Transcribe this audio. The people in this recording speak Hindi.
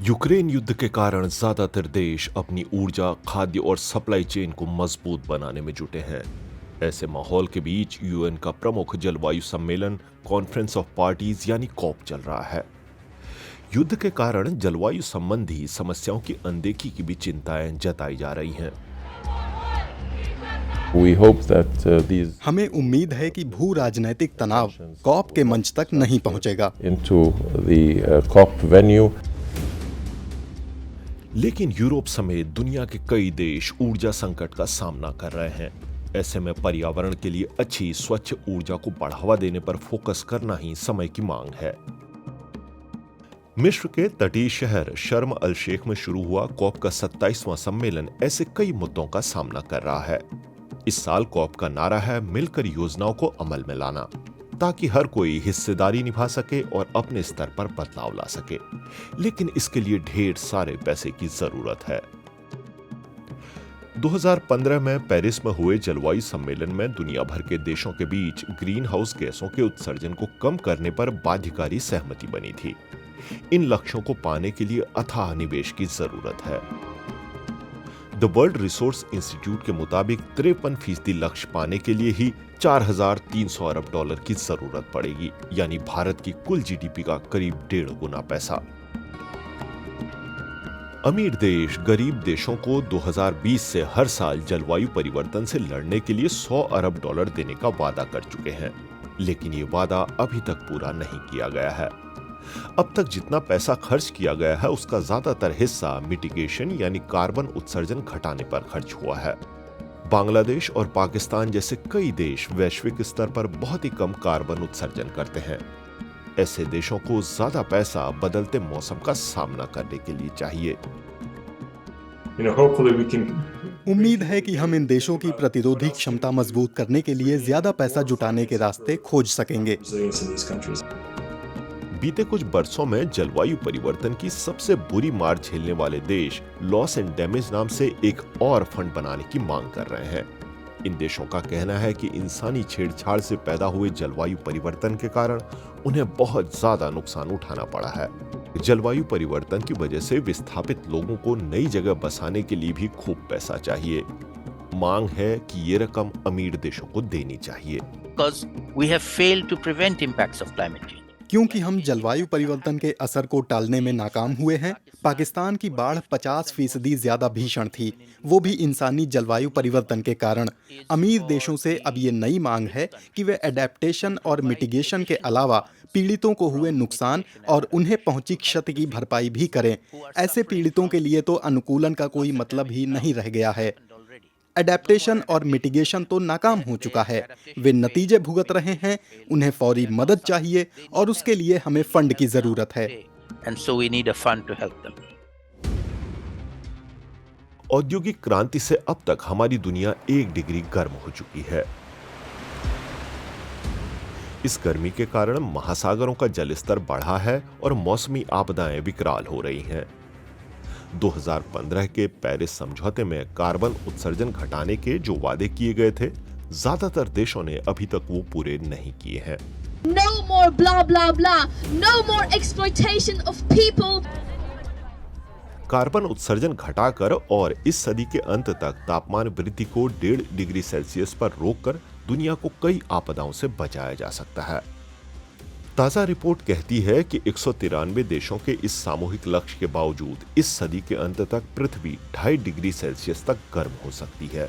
यूक्रेन युद्ध के कारण ज्यादातर देश अपनी ऊर्जा, खाद्य और सप्लाई चेन को मजबूत बनाने में जुटे हैं। ऐसे माहौल के बीच यूएन का प्रमुख जलवायु सम्मेलन कॉन्फ्रेंस ऑफ पार्टीज यानी कॉप चल रहा है। युद्ध के कारण जलवायु संबंधी समस्याओं की अनदेखी की भी चिंताएं जताई जा रही हैं। हमें उम्मीद है कि भू राजनैतिक तनाव कॉप के मंच तक नहीं पहुंचेगा। लेकिन यूरोप समेत दुनिया के कई देश ऊर्जा संकट का सामना कर रहे हैं। ऐसे में पर्यावरण के लिए अच्छी स्वच्छ ऊर्जा को बढ़ावा देने पर फोकस करना ही समय की मांग है। मिस्र के तटीय शहर शर्म अल शेख में शुरू हुआ कॉप का 27वां सम्मेलन ऐसे कई मुद्दों का सामना कर रहा है। इस साल कॉप का नारा है मिलकर योजनाओं को अमल में लाना, ताकि हर कोई हिस्सेदारी निभा सके और अपने स्तर पर बदलाव ला सके। लेकिन इसके लिए ढेर सारे पैसे की जरूरत है। 2015 में पेरिस में हुए जलवायु सम्मेलन में दुनिया भर के देशों के बीच ग्रीन हाउस गैसों के उत्सर्जन को कम करने पर बाध्यकारी सहमति बनी थी। इन लक्ष्यों को पाने के लिए अथाह निवेश की जरूरत है। द वर्ल्ड रिसोर्स इंस्टीट्यूट के मुताबिक 53% लक्ष्य पाने के लिए ही 4,300 अरब डॉलर की जरूरत पड़ेगी, यानी भारत की कुल जीडीपी का करीब 1.5 गुना पैसा। अमीर देश गरीब देशों को 2020 से हर साल जलवायु परिवर्तन से लड़ने के लिए 100 अरब डॉलर देने का वादा कर चुके हैं, लेकिन ये वादा अभी तक पूरा नहीं किया गया है। अब तक जितना पैसा खर्च किया गया है उसका ज्यादातर हिस्सा मिटिगेशन यानी कार्बन उत्सर्जन घटाने पर खर्च हुआ है। बांग्लादेश और पाकिस्तान जैसे कई देश वैश्विक स्तर पर बहुत ही कम कार्बन उत्सर्जन करते हैं। ऐसे देशों को ज्यादा पैसा बदलते मौसम का सामना करने के लिए चाहिए। उम्मीद है कि हम इन देशों की प्रतिरोधी क्षमता मजबूत करने के लिए ज्यादा पैसा जुटाने के रास्ते खोज सकेंगे। बीते कुछ बरसों में जलवायु परिवर्तन की सबसे बुरी मार झेलने वाले देश लॉस एंड डैमेज नाम से एक और फंड बनाने की मांग कर रहे हैं। इन देशों का कहना है कि इंसानी छेड़छाड़ से पैदा हुए जलवायु परिवर्तन के कारण उन्हें बहुत ज्यादा नुकसान उठाना पड़ा है। जलवायु परिवर्तन की वजह से विस्थापित लोगों को नई जगह बसाने के लिए भी खूब पैसा चाहिए। मांग है कि ये रकम अमीर देशों को देनी चाहिए। क्योंकि हम जलवायु परिवर्तन के असर को टालने में नाकाम हुए हैं। पाकिस्तान की बाढ़ 50% ज्यादा भीषण थी, वो भी इंसानी जलवायु परिवर्तन के कारण। अमीर देशों से अब ये नई मांग है कि वे एडेप्टेशन और मिटिगेशन के अलावा पीड़ितों को हुए नुकसान और उन्हें पहुंची क्षति की भरपाई भी करें। ऐसे पीड़ितों के लिए तो अनुकूलन का कोई मतलब ही नहीं रह गया है। एडेप्टेशन और मिटिगेशन तो नाकाम हो चुका है, वे नतीजे भुगत रहे हैं। उन्हें फौरी मदद चाहिए और उसके लिए हमें फंड की जरूरत है। औद्योगिक क्रांति से अब तक हमारी दुनिया 1 डिग्री गर्म हो चुकी है। इस गर्मी के कारण महासागरों का जलस्तर बढ़ा है और मौसमी आपदाएं विकराल हो रही हैं। 2015 के पेरिस समझौते में कार्बन उत्सर्जन घटाने के जो वादे किए गए थे, ज्यादातर देशों ने अभी तक वो पूरे नहीं किए हैं। No more blah blah blah. No more exploitation of people. Carbon उत्सर्जन घटाकर और इस सदी के अंत तक तापमान वृद्धि को 1.5 डिग्री सेल्सियस पर रोककर दुनिया को कई आपदाओं से बचाया जा सकता है। ताजा रिपोर्ट कहती है कि 193 देशों के इस सामूहिक लक्ष्य के बावजूद इस सदी के अंत तक पृथ्वी 2.5 डिग्री सेल्सियस तक गर्म हो सकती है।